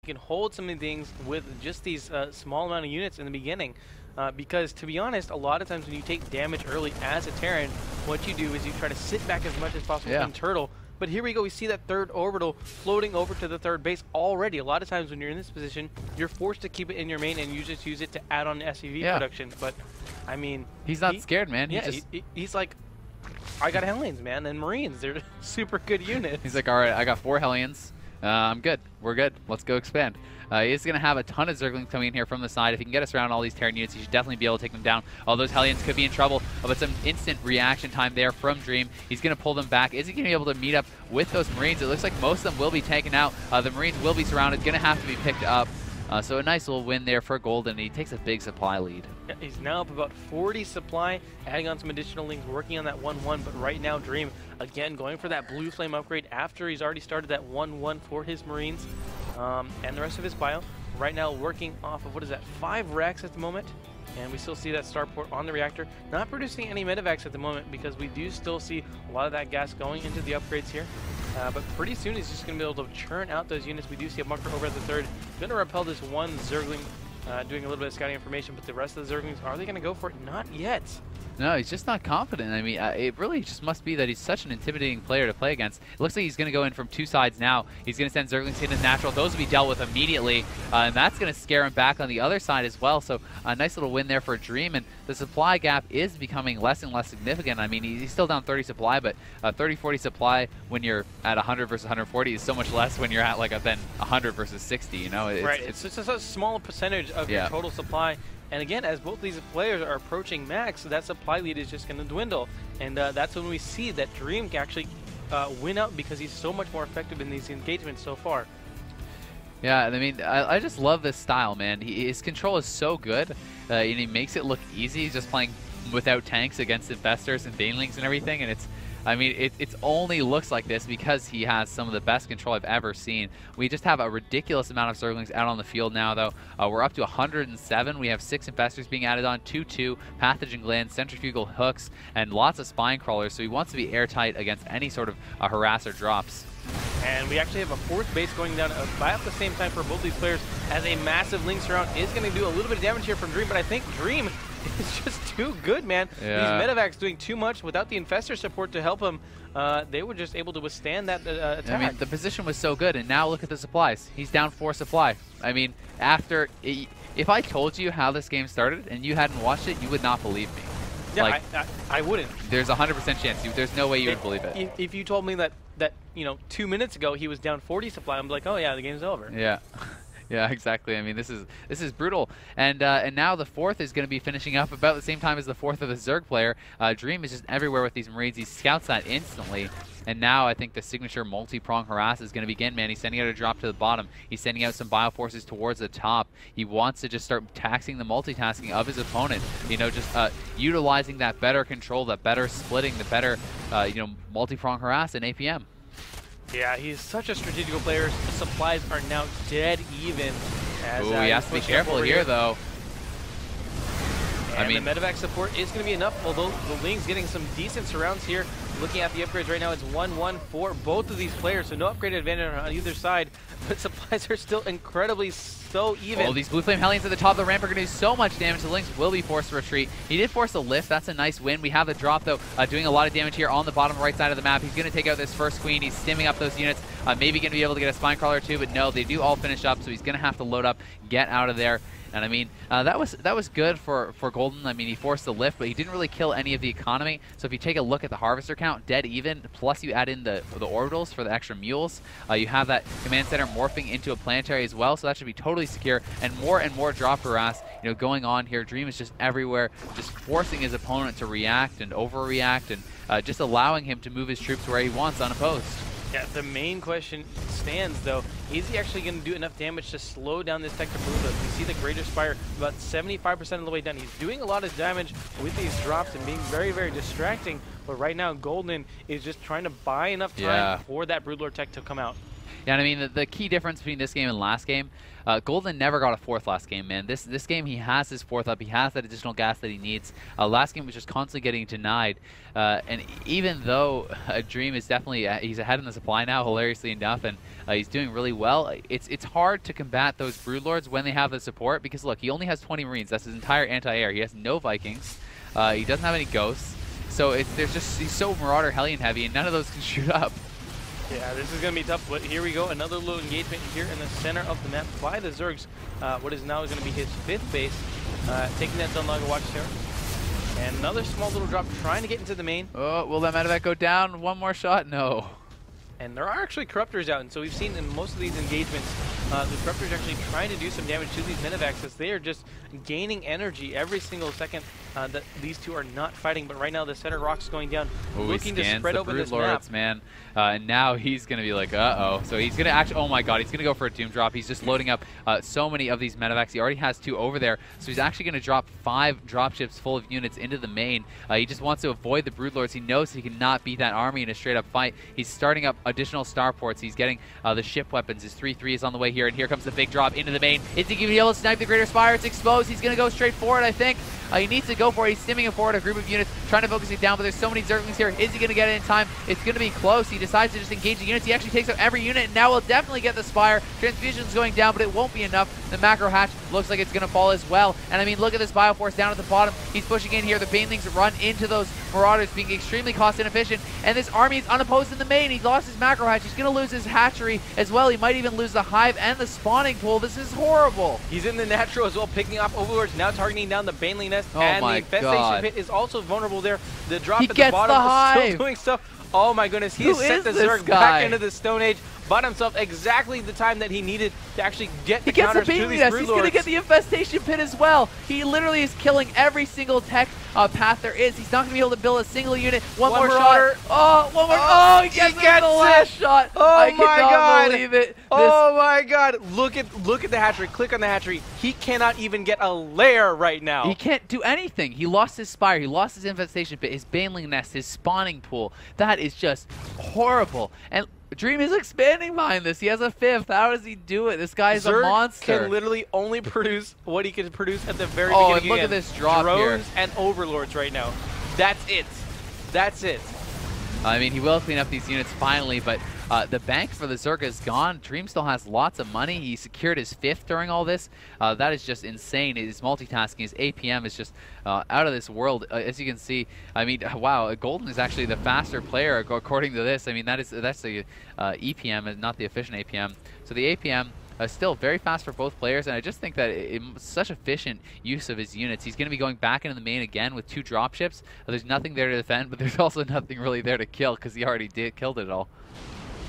can hold some of these things with just these small amount of units in the beginning. Because to be honest, a lot of times when you take damage early as a Terran, what you do is you try to sit back as much as possible in Turtle. But here we go, we see that third orbital floating over to the third base already. A lot of times when you're in this position, you're forced to keep it in your main and you just use it to add on SCV production. But, I mean... He's not scared, man. Yeah, he's like, I got Hellions, man, and Marines. They're super good units. He's like, all right, I got 4 Hellions. I'm good. We're good. Let's go expand. He's going to have a ton of Zerglings coming in here from the side. If he can get us around all these Terran units, he should definitely be able to take them down. All those Hellions could be in trouble, but some instant reaction time there from Dream. He's going to pull them back. Is he going to be able to meet up with those Marines? It looks like most of them will be taken out. The Marines will be surrounded, going to have to be picked up. So a nice little win there for Golden. He takes a big supply lead. Yeah, he's now up about 40 supply, adding on some additional links, working on that 1-1. But right now, Dream, again, going for that Blue Flame upgrade after he's already started that 1-1 for his Marines and the rest of his bio. Right now, working off of, what is that, 5 racks at the moment. And we still see that starport on the reactor. Not producing any medevacs at the moment because we do still see a lot of that gas going into the upgrades here. But pretty soon he's just going to be able to churn out those units. We do see a bunker over at the third. Going to repel this one Zergling, doing a little bit of scouting information. But the rest of the Zerglings, are they going to go for it? Not yet. No, he's just not confident. I mean, it really just must be that he's such an intimidating player to play against. It looks like he's going to go in from 2 sides now. He's going to send Zerglings in as natural. Those will be dealt with immediately, and that's going to scare him back on the other side as well. So a nice little win there for Dream, and the supply gap is becoming less and less significant. I mean, he's still down 30 supply, but 30-40 supply when you're at 100 versus 140 is so much less when you're at like then 100 versus 60, you know? It's just a small percentage of your total supply. And again, as both these players are approaching max, that supply lead is just going to dwindle. And that's when we see that Dream can actually win out because he's so much more effective in these engagements so far. Yeah, I mean, I just love this style, man. His control is so good, and he makes it look easy. He's just playing without tanks against Infestors and Banelings and everything, and I mean, it only looks like this because he has some of the best control I've ever seen. We just have a ridiculous amount of Zerglings out on the field now, though. We're up to 107. We have 6 Infestors being added on, 2-2, Pathogen Glands, Centrifugal Hooks, and lots of Spine Crawlers, so he wants to be airtight against any sort of harasser drops. And we actually have a 4th base going down about the same time for both these players, as a massive Lynx round is going to do a little bit of damage here from Dream, but I think Dream is just too good, man. Yeah. These medevacs doing too much without the Infestor support to help him. They were just able to withstand that attack. I mean, the position was so good, and now look at the supplies. He's down 4 supply. I mean, if I told you how this game started and you hadn't watched it, you would not believe me. Yeah, like, I wouldn't. There's a 100% chance. There's no way you would believe it. If you told me that you know 2 minutes ago he was down 40 supply, I'm like, oh yeah, the game's over. Yeah. Yeah, exactly. I mean, this is brutal. And now the 4th is going to be finishing up about the same time as the 4th of the Zerg player. Dream is just everywhere with these Marines. He scouts that instantly. And now I think the signature multi-prong harass is going to begin, man. He's sending out a drop to the bottom. He's sending out some bioforces towards the top. He wants to just start taxing the multitasking of his opponent. You know, just utilizing that better control, that better splitting, the better, you know, multi-prong harass in APM. Yeah, he's such a strategical player. Supplies are now dead even. Ooh, he has to be careful here, though. And I mean, the medevac support is going to be enough, although the Ling's getting some decent surrounds here. Looking at the upgrades right now, it's 1-1 for both of these players, so no upgrade advantage on either side, but supplies are still incredibly so even. Oh, these Blue Flame Hellions at the top of the ramp are going to do so much damage. The Lynx will be forced to retreat. He did force a lift. That's a nice win. We have the drop, though, doing a lot of damage here on the bottom right side of the map. He's going to take out this first queen. He's stimming up those units. Maybe going to be able to get a Spine Crawler, too, but no, they do all finish up, so he's going to have to load up, get out of there. And I mean, that was good for Golden. I mean, he forced the lift, but he didn't really kill any of the economy. So if you take a look at the Harvester count, dead even, plus you add in the orbitals for the extra mules, you have that command center morphing into a planetary as well. So that should be totally secure, and more drop harass, you know, going on here. Dream is just everywhere, just forcing his opponent to react and overreact, and just allowing him to move his troops where he wants unopposed. Yeah, the main question stands, though. Is he actually going to do enough damage to slow down this tech to prove us? We see the Greater Spire about 75% of the way done. He's doing a lot of damage with these drops and being very, very distracting. But right now, Golden is just trying to buy enough time for that Broodlord tech to come out. Yeah, and I mean, the key difference between this game and last game, Golden never got a fourth last game, man. This game, he has his fourth up. He has that additional gas that he needs. Last game was just constantly getting denied. And even though Dream is definitely, he's ahead in the supply now, hilariously enough, and he's doing really well, it's hard to combat those Broodlords when they have the support, because look, he only has 20 Marines. That's his entire anti-air. He has no Vikings. He doesn't have any Ghosts. So he's so Marauder Hellion heavy, and none of those can shoot up. Yeah, this is going to be tough, but here we go. Another little engagement here in the center of the map by the Zergs. What is now going to be his 5th base, taking that Dunlogger Watch Terror. And another small little drop trying to get into the main. Oh, will that medevac go down? One more shot? No. And there are actually Corruptors out, and so we've seen in most of these engagements, the Corruptors actually trying to do some damage to these medevacs as they are just gaining energy every single second that these two are not fighting. But right now the center rock's going down, looking to spread open this map. Man. And now he's going to be like, uh-oh. So he's going to actually, oh my god, he's going to go for a Doom Drop. He's just loading up so many of these medevacs. He already has 2 over there, so he's actually going to drop 5 dropships full of units into the main. He just wants to avoid the Broodlords. He knows he cannot beat that army in a straight-up fight. He's starting up additional starports. He's getting the ship weapons. His 3-3 is on the way here, and here comes the big drop into the main. Is he going to be able to snipe the Greater Spire? It's exposed. He's going to go straight forward, I think. He needs to go for it. He's stimming it forward, a group of units, trying to focus it down, but there's so many Zerglings here. Is he going to get it in time? It's going to be close. He decides to just engage the units. He actually takes out every unit, and now we'll definitely get the Spire. Transfusion's going down, but it won't be enough. The Macro Hatch looks like it's going to fall as well. And I mean, look at this Bioforce down at the bottom. He's pushing in here. The Banelings run into those Marauders, being extremely cost inefficient, and this army is unopposed in the main. He lost his Macro Hatch. He's going to lose his hatchery as well. He might even lose the Hive and the spawning pool. This is horrible. He's in the natural as well, picking off Overlords, now targeting down the Baneling Nest, oh and my the Infestation god. Pit is also vulnerable there. The drop He at gets the bottom the is Hive. still doing stuff. Oh my goodness, he has sent the Zerg back into the Stone Age, bought himself exactly the time that he needed to actually get the counters to these Broodlords. He's going to get the Infestation Pit as well. He literally is killing every single tech path there is. He's not going to be able to build a single unit. One more shot. Oh, one more. Oh, he gets the last shot. Oh I my cannot god. believe it. Oh my god. Look at the hatchery. Click on the hatchery. He cannot even get a lair right now. He can't do anything. He lost his Spire. He lost his Infestation Pit, his Baneling Nest, his spawning pool. That is just horrible. And Dream is expanding behind this. He has a 5th. How does he do it? This guy is Zerg a monster. Can literally only produce what he can produce at the very beginning. And look at this drop Drones here. and Overlords right now. That's it. That's it. I mean, he will clean up these units finally, but the bank for the Zerg is gone. Dream still has lots of money. He secured his 5th during all this. That is just insane. His multitasking, his APM is just out of this world. As you can see, I mean, wow, Golden is actually the faster player according to this. I mean, that's the EPM and not the efficient APM. So the APM still very fast for both players, and I just think that it's such efficient use of his units. He's going to be going back into the main again with 2 dropships. There's nothing there to defend, but there's also nothing really there to kill because he already killed it all.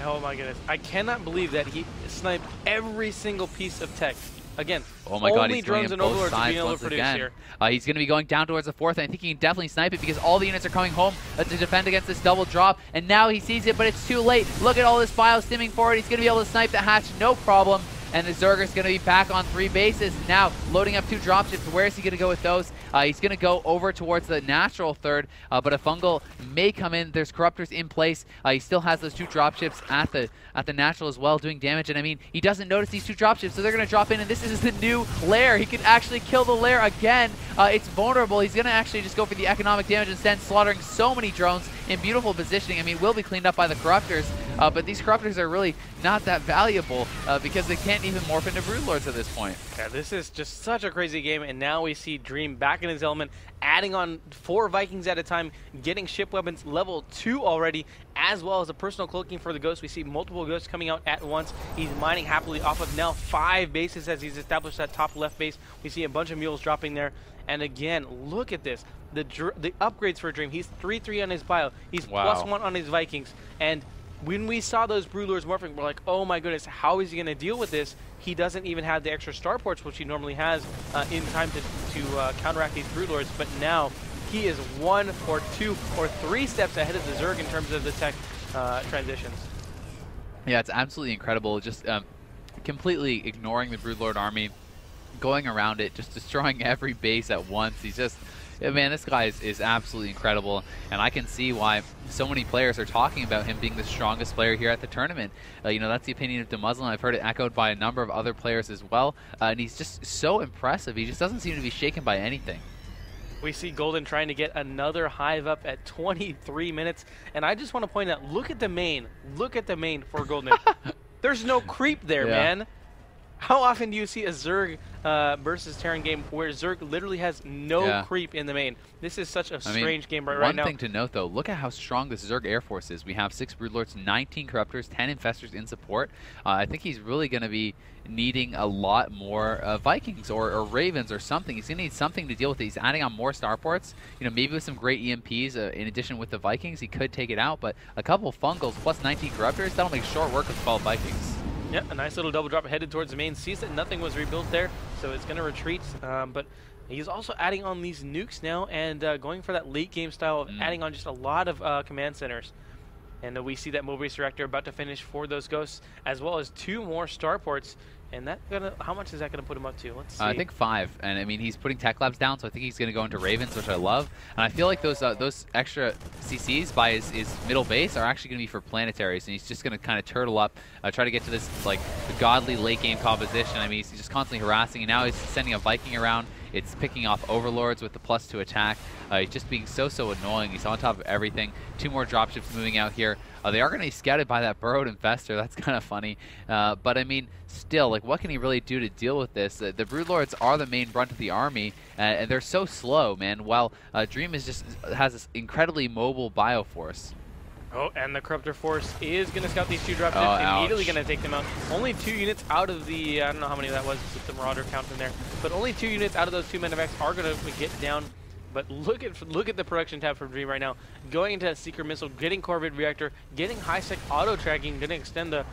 Oh my goodness. I cannot believe that he sniped every single piece of tech. Again, oh my god, only he's drones and Overlords are being able to produce here. He's going to be going down towards the 4th, and I think he can definitely snipe it because all the units are coming home to defend against this double drop, and now he sees it, but it's too late. Look at all this bio stimming forward. He's going to be able to snipe the hatch, no problem. And the Zerg is going to be back on 3 bases. Now, loading up 2 dropships. Where is he going to go with those? He's going to go over towards the natural 3rd, but a fungal may come in. There's Corruptors in place. He still has those 2 dropships at the natural as well, doing damage. And I mean, he doesn't notice these 2 dropships, so they're going to drop in, and this is the new lair. He could actually kill the lair again. It's vulnerable. He's going to actually just go for the economic damage instead, slaughtering so many drones in beautiful positioning. I mean, will be cleaned up by the Corruptors, but these Corruptors are really not that valuable because they can't even morph into Broodlords at this point. Yeah, this is just such a crazy game, and now we see Dream back in his element, adding on 4 Vikings at a time, getting ship weapons level 2 already, as well as a personal cloaking for the Ghost. We see multiple Ghosts coming out at once. He's mining happily off of now 5 bases as he's established that top left base. We see a bunch of mules dropping there. And again, look at this. The upgrades for Dream. He's 3-3 on his bio. He's +1 on his Vikings. And when we saw those Broodlords morphing, we're like, oh my goodness, how is he going to deal with this? He doesn't even have the extra starports, which he normally has in time to counteract these Broodlords. But now he is 1 or 2 or 3 steps ahead of the Zerg in terms of the tech transitions. Yeah, it's absolutely incredible. Just completely ignoring the Broodlord army, going around it, just destroying every base at once. Yeah, man, this guy is absolutely incredible, and I can see why so many players are talking about him being the strongest player here at the tournament. You know, that's the opinion of DeMuzzle, and I've heard it echoed by a number of other players as well, and he's just so impressive. He just doesn't seem to be shaken by anything. We see Golden trying to get another hive up at 23 minutes, and I just want to point out, look at the main. Look at the main for Golden. There's no creep there, man. How often do you see a Zerg versus Terran game where Zerg literally has no creep in the main? This is such a strange game right now. One thing to note, though, look at how strong this Zerg Air Force is. We have 6 Broodlords, 19 Corruptors, 10 Infestors in support. I think he's really going to be needing a lot more Vikings or Ravens or something. He's going to need something to deal with it. He's adding on more starports. You know, maybe with some great EMPs in addition with the Vikings, he could take it out. But a couple Fungals plus 19 Corruptors, that'll make short work of 12 Vikings. Yeah, a nice little double drop headed towards the main. Sees that nothing was rebuilt there, so it's going to retreat. But he's also adding on these nukes now and going for that late game style of adding on just a lot of command centers. And we see that Mobius Reactor about to finish for those Ghosts, as well as 2 more starports. And that how much is that going to put him up to? Let's see. I think 5, and I mean he's putting Tech Labs down, so I think he's going to go into Ravens, which I love. And I feel like those extra CCs by his middle base are actually going to be for planetaries, and he's just going to kind of turtle up, try to get to this like godly late game composition. I mean he's just constantly harassing, and now he's sending a Viking around. It's picking off Overlords with the +2 attack. He's just being so annoying. He's on top of everything. 2 more dropships moving out here. They are going to be scouted by that Burrowed Infestor. That's kind of funny. But I mean, still, like, what can he really do to deal with this? The Broodlords are the main brunt of the army, and they're so slow, man. While Dream has this incredibly mobile Bioforce. Oh, and the Corruptor Force is going to scout these 2 dropships. Immediately going to take them out. Only 2 units out of the, I don't know how many that was with the Marauder count in there, but only 2 units out of those 2 Medivacs are going to get down. But look at the production tab for Dream right now. Going into that Seeker Missile, getting Corvid Reactor, getting high-sec auto-tracking, going to extend the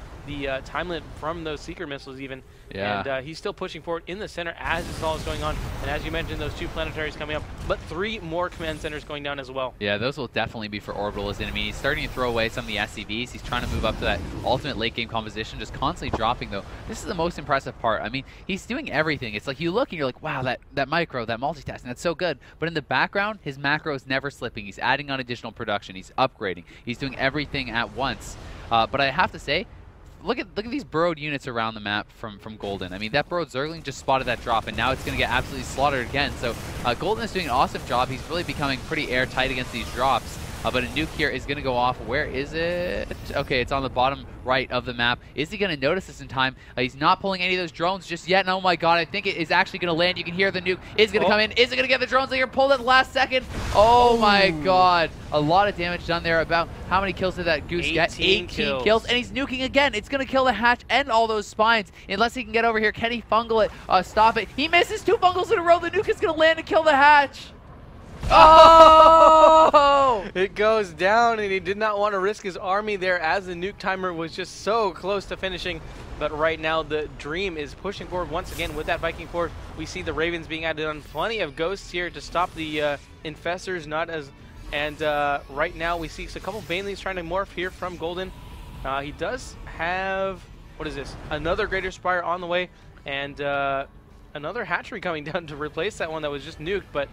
time limit from those Seeker Missiles even. Yeah. And he's still pushing forward in the center as this all is going on. And as you mentioned, those 2 planetaries coming up, but 3 more command centers going down as well. Yeah, those will definitely be for Orbital as enemy. He's starting to throw away some of the SCVs. He's trying to move up to that ultimate late game composition, just constantly dropping though. This is the most impressive part. I mean, he's doing everything. It's like you look and you're like, wow, that micro, that multitasking, that's so good. But in the background, his macro is never slipping. He's adding on additional production. He's upgrading. He's doing everything at once. But I have to say, look at these burrowed units around the map from Golden. I mean, that burrowed Zergling just spotted that drop, and now it's going to get absolutely slaughtered again. So Golden is doing an awesome job. He's really becoming pretty airtight against these drops. But a nuke here is going to go off. Where is it? Okay, it's on the bottom right of the map. Is he going to notice this in time? He's not pulling any of those drones just yet. And oh my god, I think it is actually going to land. You can hear the nuke. Is it going to come in? Is it going to get the drones here? Pulled at the last second. Oh my god. A lot of damage done there. About how many kills did that Goose get? 18 kills. And he's nuking again. It's going to kill the hatch and all those spines. Unless he can get over here. Can he fungal it? Stop it. He misses 2 fungals in a row. The nuke is going to land and kill the hatch. Oh! It goes down, and he did not want to risk his army there as the nuke timer was just so close to finishing. But right now, the Dream is pushing forward once again with that Viking Force. We see the Ravens being added on. Plenty of Ghosts here to stop the Infestors, not as... And right now, we see a couple Baneleys trying to morph here from Golden. He does have... What is this? Another Greater Spire on the way, and another hatchery coming down to replace that one that was just nuked, but...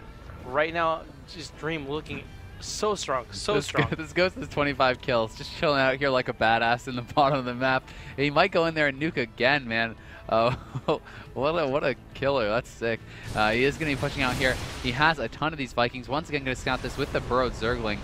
Right now, just Dream looking so strong, strong. This Ghost has 25 kills, just chilling out here like a badass in the bottom of the map. He might go in there and nuke again, man. Oh, what a killer. That's sick. He is going to be pushing out here. He has a ton of these Vikings. Once again, going to scout this with the burrowed Zergling.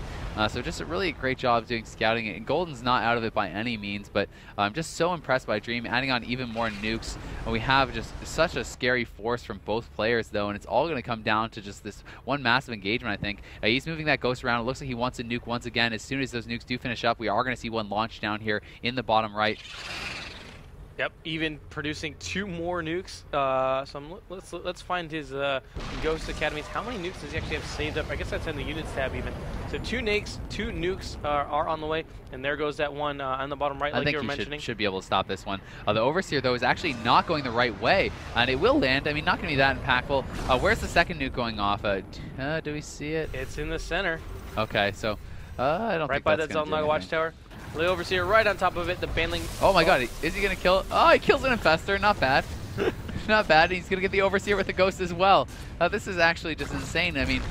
So just a really great job doing scouting. And Golden's not out of it by any means, but I'm just so impressed by Dream, adding on even more nukes. And we have just such a scary force from both players, though, and it's all going to come down to just this one massive engagement, I think. He's moving that Ghost around. It looks like he wants a nuke once again. As soon as those nukes do finish up, we are going to see one launch down here in the bottom right. Yep, even producing 2 more nukes. So let's find his Ghost Academies. How many nukes does he actually have saved up? I guess that's in the units tab even. So 2 nukes are on the way, and there goes that one on the bottom right, like you were mentioning. I think he should be able to stop this one. The Overseer, though, is actually not going the right way, and it will land. I mean, not going to be that impactful. Where's the second nuke going off? Do we see it? It's in the center. Okay, so I don't right think by that's that Zelnaga Watchtower. The Overseer right on top of it. The Baneling. Oh my god, is he going to kill? Oh, he kills an Infestor. Not bad. Not bad. He's going to get the Overseer with the Ghost as well. This is actually just insane. I mean,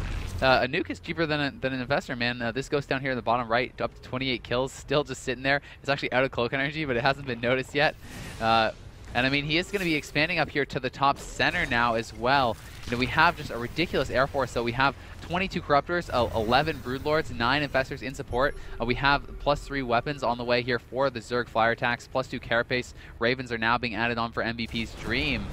A nuke is cheaper than an investor, man. This ghost down here in the bottom right, up to 28 kills, still just sitting there. It's actually out of cloak energy, but it hasn't been noticed yet. And I mean, he is going to be expanding up here to the top center now as well. You know, we have just a ridiculous Air Force, so we have 22 Corruptors, 11 Broodlords, 9 Infestors in support. We have +3 weapons on the way here for the Zerg flyer attacks, +2 Carapace. Ravens are now being added on for MVP's Dream.